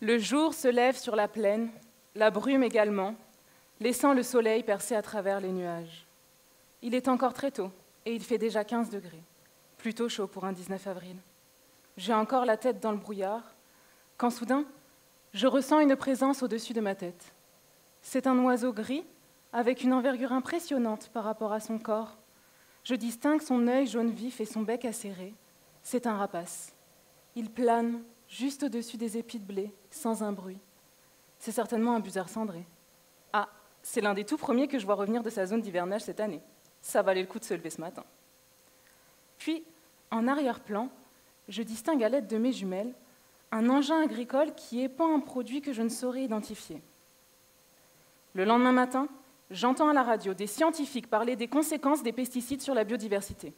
Le jour se lève sur la plaine, la brume également, laissant le soleil percer à travers les nuages. Il est encore très tôt et il fait déjà 15 degrés, plutôt chaud pour un 19 avril. J'ai encore la tête dans le brouillard, quand soudain, je ressens une présence au-dessus de ma tête. C'est un oiseau gris avec une envergure impressionnante par rapport à son corps. Je distingue son œil jaune vif et son bec acéré. C'est un rapace. Il plane juste au-dessus des épis de blé, sans un bruit. C'est certainement un busard cendré. Ah, c'est l'un des tout premiers que je vois revenir de sa zone d'hivernage cette année. Ça valait le coup de se lever ce matin. Puis, en arrière-plan, je distingue à l'aide de mes jumelles un engin agricole qui épand un produit que je ne saurais identifier. Le lendemain matin, j'entends à la radio des scientifiques parler des conséquences des pesticides sur la biodiversité.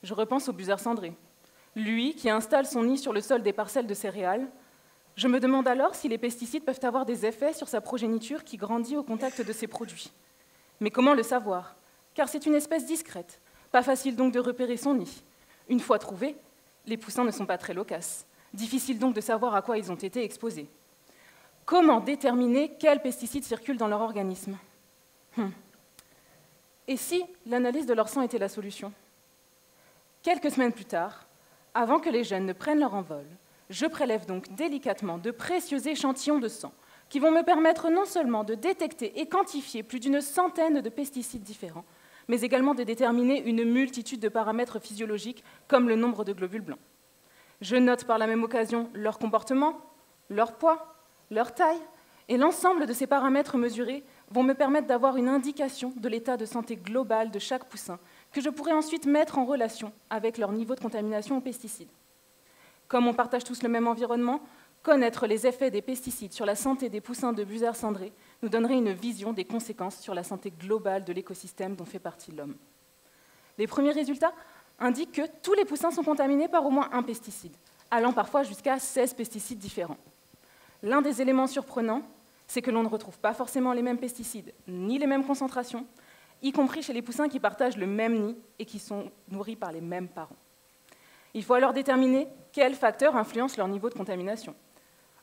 Je repense au busard cendré. Lui qui installe son nid sur le sol des parcelles de céréales. Je me demande alors si les pesticides peuvent avoir des effets sur sa progéniture qui grandit au contact de ces produits. Mais comment le savoir? Car c'est une espèce discrète, pas facile donc de repérer son nid. Une fois trouvés, les poussins ne sont pas très loquaces. Difficile donc de savoir à quoi ils ont été exposés. Comment déterminer quels pesticides circulent dans leur organisme? Et si l'analyse de leur sang était la solution? Quelques semaines plus tard, avant que les gènes ne prennent leur envol, je prélève donc délicatement de précieux échantillons de sang qui vont me permettre non seulement de détecter et quantifier plus d'une centaine de pesticides différents, mais également de déterminer une multitude de paramètres physiologiques comme le nombre de globules blancs. Je note par la même occasion leur comportement, leur poids, leur taille, et l'ensemble de ces paramètres mesurés vont me permettre d'avoir une indication de l'état de santé global de chaque poussin, que je pourrai ensuite mettre en relation avec leur niveau de contamination aux pesticides. Comme on partage tous le même environnement, connaître les effets des pesticides sur la santé des poussins de busard cendré nous donnerait une vision des conséquences sur la santé globale de l'écosystème dont fait partie l'homme. Les premiers résultats indiquent que tous les poussins sont contaminés par au moins un pesticide, allant parfois jusqu'à 16 pesticides différents. L'un des éléments surprenants, c'est que l'on ne retrouve pas forcément les mêmes pesticides, ni les mêmes concentrations, y compris chez les poussins qui partagent le même nid et qui sont nourris par les mêmes parents. Il faut alors déterminer quels facteurs influencent leur niveau de contamination,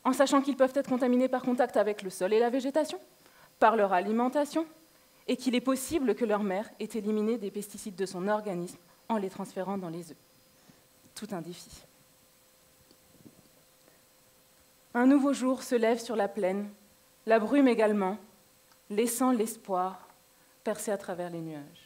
en sachant qu'ils peuvent être contaminés par contact avec le sol et la végétation, par leur alimentation, et qu'il est possible que leur mère ait éliminé des pesticides de son organisme en les transférant dans les œufs. Tout un défi. Un nouveau jour se lève sur la plaine, la brume également, laissant l'espoir percer à travers les nuages.